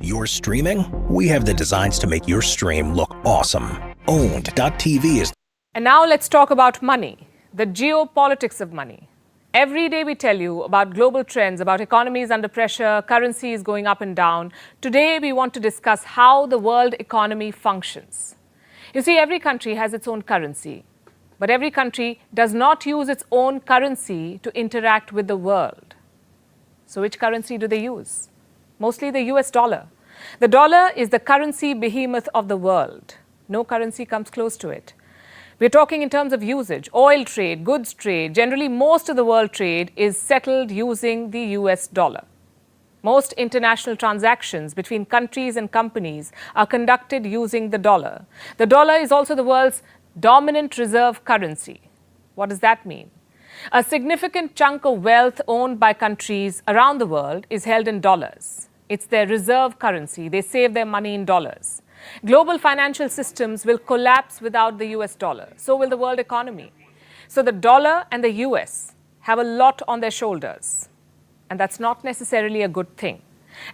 You're streaming? We have the designs to make your stream look awesome. Owned.tv is... And now let's talk about money, the geopolitics of money. Every day we tell you about global trends, about economies under pressure, currencies going up and down. Today we want to discuss how the world economy functions. You see, every country has its own currency, but every country does not use its own currency to interact with the world. So which currency do they use? Mostly the US dollar. The dollar is the currency behemoth of the world. No currency comes close to it. We're talking in terms of usage, oil trade, goods trade. Generally, most of the world trade is settled using the US dollar. Most international transactions between countries and companies are conducted using the dollar. The dollar is also the world's dominant reserve currency. What does that mean? A significant chunk of wealth owned by countries around the world is held in dollars. It's their reserve currency. They save their money in dollars. Global financial systems will collapse without the US dollar. So will the world economy. So the dollar and the US have a lot on their shoulders. And that's not necessarily a good thing.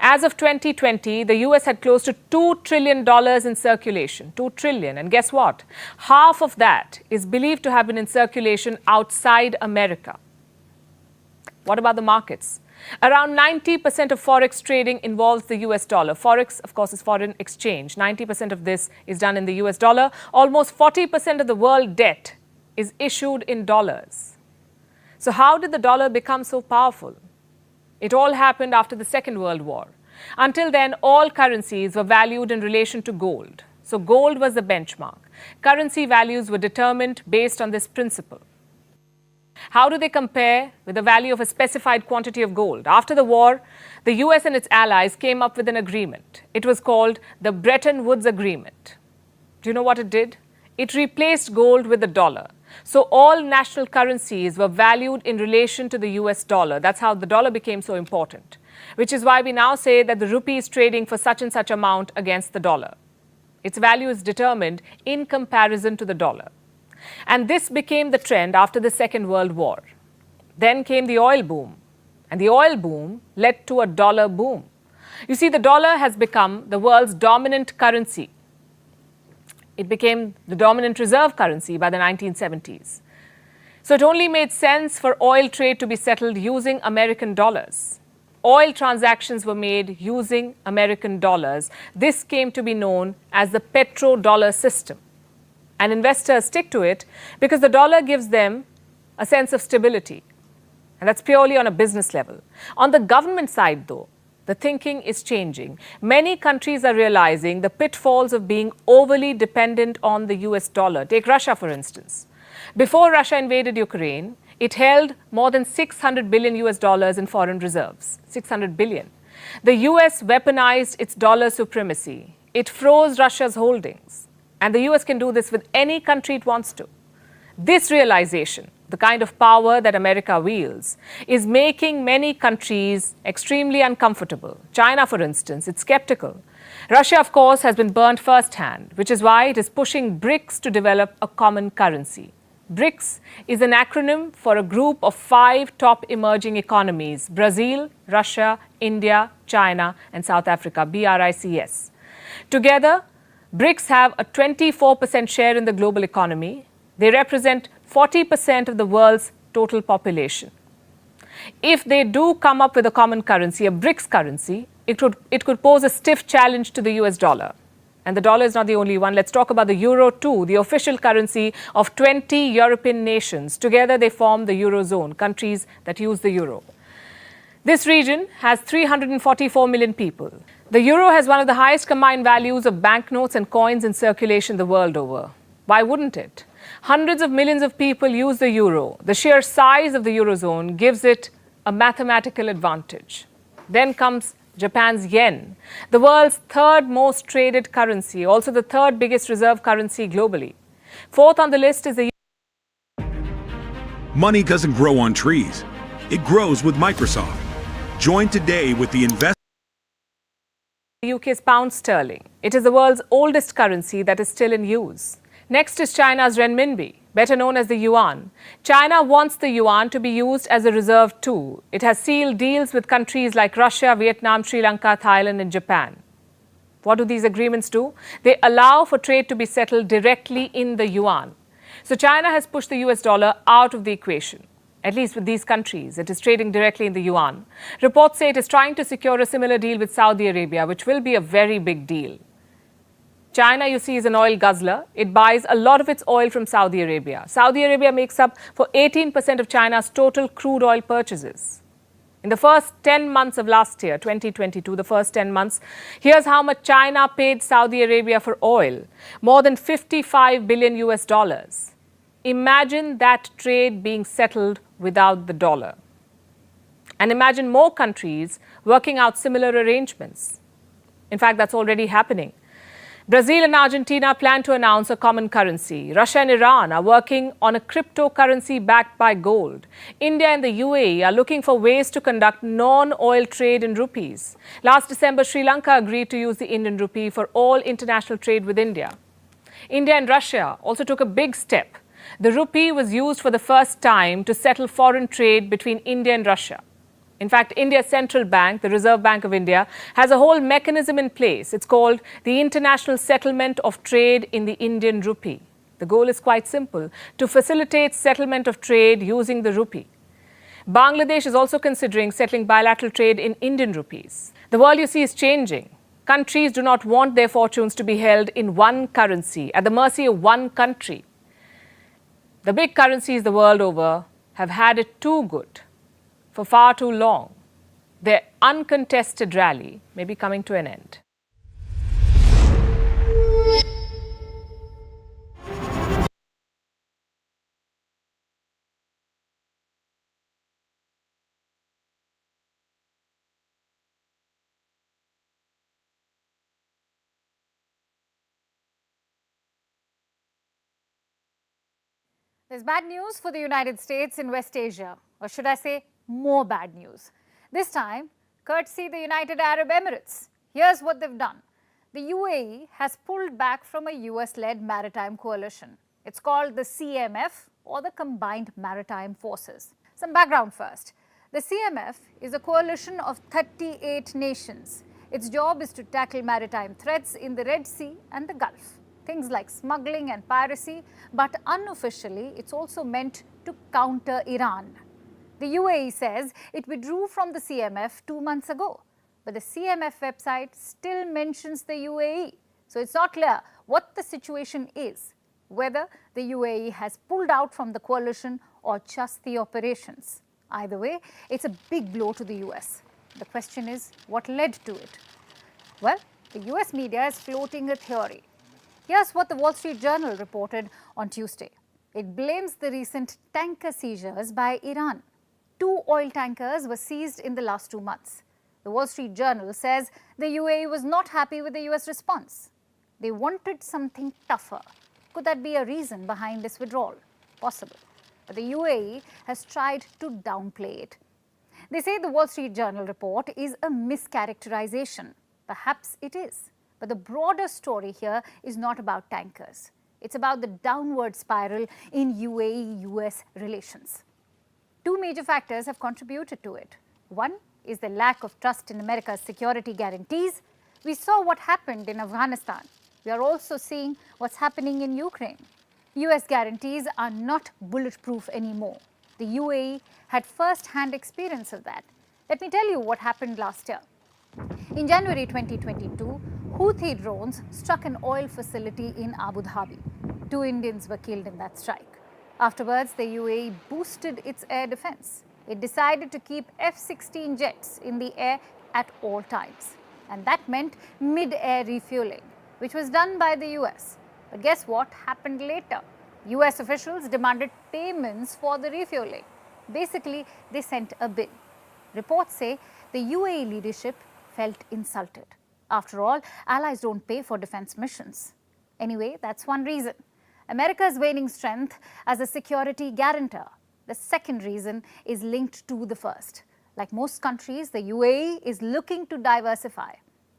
As of 2020, the US had close to $2 trillion in circulation. $2 trillion. And guess what? Half of that is believed to have been in circulation outside America. What about the markets? Around 90% of forex trading involves the US dollar. Forex, of course, is foreign exchange. 90% of this is done in the US dollar. Almost 40% of the world debt is issued in dollars. So how did the dollar become so powerful? It all happened after the Second World War. Until then, all currencies were valued in relation to gold. So gold was the benchmark. Currency values were determined based on this principle. How do they compare with the value of a specified quantity of gold? After the war, the US and its allies came up with an agreement. It was called the Bretton Woods Agreement. Do you know what it did? It replaced gold with the dollar. So all national currencies were valued in relation to the US dollar. That's how the dollar became so important, which is why we now say that the rupee is trading for such and such amount against the dollar. Its value is determined in comparison to the dollar. And this became the trend after the Second World War. Then came the oil boom. And the oil boom led to a dollar boom. You see, the dollar has become the world's dominant currency. It became the dominant reserve currency by the 1970s. So it only made sense for oil trade to be settled using American dollars. Oil transactions were made using American dollars. This came to be known as the petrodollar system. And investors stick to it because the dollar gives them a sense of stability. And that's purely on a business level. On the government side, though, the thinking is changing. Many countries are realizing the pitfalls of being overly dependent on the US dollar. Take Russia, for instance. Before Russia invaded Ukraine, it held more than 600 billion US dollars in foreign reserves. 600 billion. The US weaponized its dollar supremacy. It froze Russia's holdings. And the US can do this with any country it wants to. This realization, the kind of power that America wields, is making many countries extremely uncomfortable. China, for instance, it's skeptical. Russia, of course, has been burnt firsthand, which is why it is pushing BRICS to develop a common currency. BRICS is an acronym for a group of 5 top emerging economies: Brazil, Russia, India, China, and South Africa, BRICS. Together, BRICS have a 24% share in the global economy. They represent 40% of the world's total population. If they do come up with a common currency, a BRICS currency, it could pose a stiff challenge to the US dollar. And the dollar is not the only one. Let's talk about the euro too, the official currency of 20 European nations. Together they form the Eurozone, countries that use the euro. This region has 344 million people. The euro has one of the highest combined values of banknotes and coins in circulation the world over. Why wouldn't it? Hundreds of millions of people use the euro. The sheer size of the eurozone gives it a mathematical advantage. Then comes Japan's yen, the world's third most traded currency, also the third biggest reserve currency globally. Fourth on the list is the Money doesn't grow on trees. It grows with Microsoft. Join today with the UK's pound sterling. It is the world's oldest currency that is still in use. Next is China's renminbi, better known as the yuan. China wants the yuan to be used as a reserve too. It has sealed deals with countries like Russia, Vietnam, Sri Lanka, Thailand, and Japan. What do these agreements do? They allow for trade to be settled directly in the yuan. So China has pushed the US dollar out of the equation. At least with these countries, it is trading directly in the yuan. Reports say it is trying to secure a similar deal with Saudi Arabia, which will be a very big deal. China, you see, is an oil guzzler. It buys a lot of its oil from Saudi Arabia. Saudi Arabia makes up for 18% of China's total crude oil purchases. In the first 10 months of last year, 2022, the first 10 months, here's how much China paid Saudi Arabia for oil. More than 55 billion US dollars. Imagine that trade being settled without the dollar. And imagine more countries working out similar arrangements. In fact, that's already happening. Brazil and Argentina plan to announce a common currency. Russia and Iran are working on a cryptocurrency backed by gold. India and the UAE are looking for ways to conduct non-oil trade in rupees. Last December, Sri Lanka agreed to use the Indian rupee for all international trade with India. India and Russia also took a big step. The rupee was used for the first time to settle foreign trade between India and Russia. In fact, India's central bank, the Reserve Bank of India, has a whole mechanism in place. It's called the International Settlement of Trade in the Indian Rupee. The goal is quite simple, to facilitate settlement of trade using the rupee. Bangladesh is also considering settling bilateral trade in Indian rupees. The world, you see, is changing. Countries do not want their fortunes to be held in one currency, at the mercy of one country. The big currencies the world over have had it too good for far too long. Their uncontested rally may be coming to an end. There's bad news for the United States in West Asia, or should I say, more bad news. This time, courtesy the United Arab Emirates. Here's what they've done. The UAE has pulled back from a US-led maritime coalition. It's called the CMF, or the Combined Maritime Forces. Some background first. The CMF is a coalition of 38 nations. Its job is to tackle maritime threats in the Red Sea and the Gulf. Things like smuggling and piracy, but unofficially, it's also meant to counter Iran. The UAE says it withdrew from the CMF 2 months ago, but the CMF website still mentions the UAE. So it's not clear what the situation is, whether the UAE has pulled out from the coalition or just the operations. Either way, it's a big blow to the US. The question is, what led to it? Well, the US media is floating a theory. Here's what the Wall Street Journal reported on Tuesday. It blames the recent tanker seizures by Iran. 2 oil tankers were seized in the last 2 months. The Wall Street Journal says the UAE was not happy with the US response. They wanted something tougher. Could that be a reason behind this withdrawal? Possible. But the UAE has tried to downplay it. They say the Wall Street Journal report is a mischaracterization. Perhaps it is. But the broader story here is not about tankers. It's about the downward spiral in UAE-US relations. 2 major factors have contributed to it. One is the lack of trust in America's security guarantees. We saw what happened in Afghanistan. We are also seeing what's happening in Ukraine. US guarantees are not bulletproof anymore. The UAE had first-hand experience of that. Let me tell you what happened last year. In January 2022, Houthi drones struck an oil facility in Abu Dhabi. 2 Indians were killed in that strike. Afterwards, the UAE boosted its air defense. It decided to keep F-16 jets in the air at all times. And that meant mid-air refueling, which was done by the US. But guess what happened later? US officials demanded payments for the refueling. Basically, they sent a bill. Reports say the UAE leadership felt insulted. After all, allies don't pay for defense missions. Anyway, that's one reason. America's waning strength as a security guarantor. The second reason is linked to the first. Like most countries, the UAE is looking to diversify.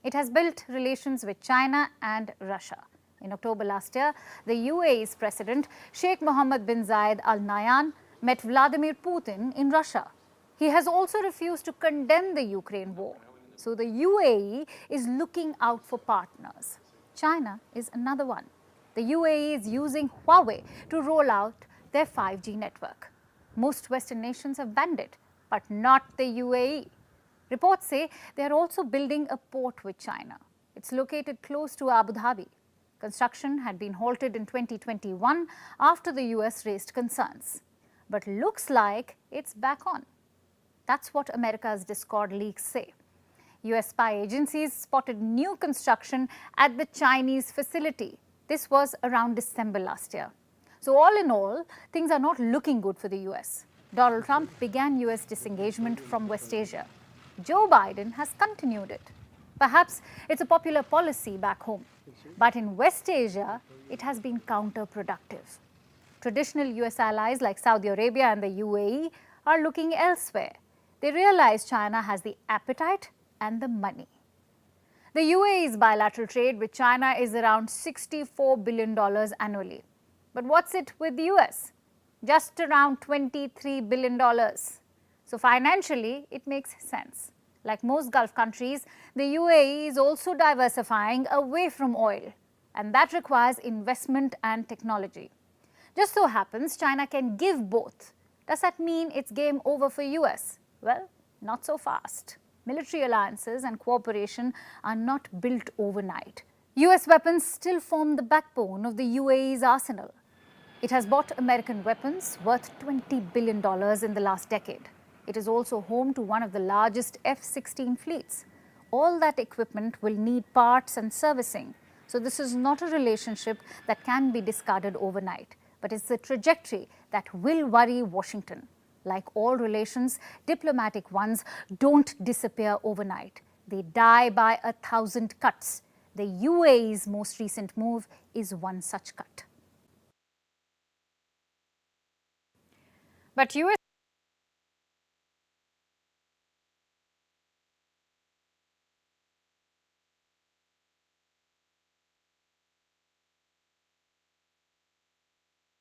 It has built relations with China and Russia. In October last year, the UAE's president, Sheikh Mohammed bin Zayed Al Nahyan, met Vladimir Putin in Russia. He has also refused to condemn the Ukraine war. So the UAE is looking out for partners. China is another one. The UAE is using Huawei to roll out their 5G network. Most Western nations have banned it, but not the UAE. Reports say they are also building a port with China. It's located close to Abu Dhabi. Construction had been halted in 2021 after the US raised concerns. But looks like it's back on. That's what America's Discord leaks say. US spy agencies spotted new construction at the Chinese facility. This was around December last year. So all in all, things are not looking good for the US. Donald Trump began US disengagement from West Asia. Joe Biden has continued it. Perhaps it's a popular policy back home. But in West Asia, it has been counterproductive. Traditional US allies like Saudi Arabia and the UAE are looking elsewhere. They realize China has the appetite and the money. The UAE's bilateral trade with China is around $64 billion annually. But what's it with the US? Just around $23 billion. So financially, it makes sense. Like most Gulf countries, the UAE is also diversifying away from oil, and that requires investment and technology. Just so happens China can give both. Does that mean it's game over for US? Well, not so fast. Military alliances and cooperation are not built overnight. US weapons still form the backbone of the UAE's arsenal. It has bought American weapons worth $20 billion in the last decade. It is also home to one of the largest F-16 fleets. All that equipment will need parts and servicing. So this is not a relationship that can be discarded overnight, but it's a trajectory that will worry Washington. Like all relations, diplomatic ones don't disappear overnight. They die by 1,000 cuts. The UAE's most recent move is one such cut. But US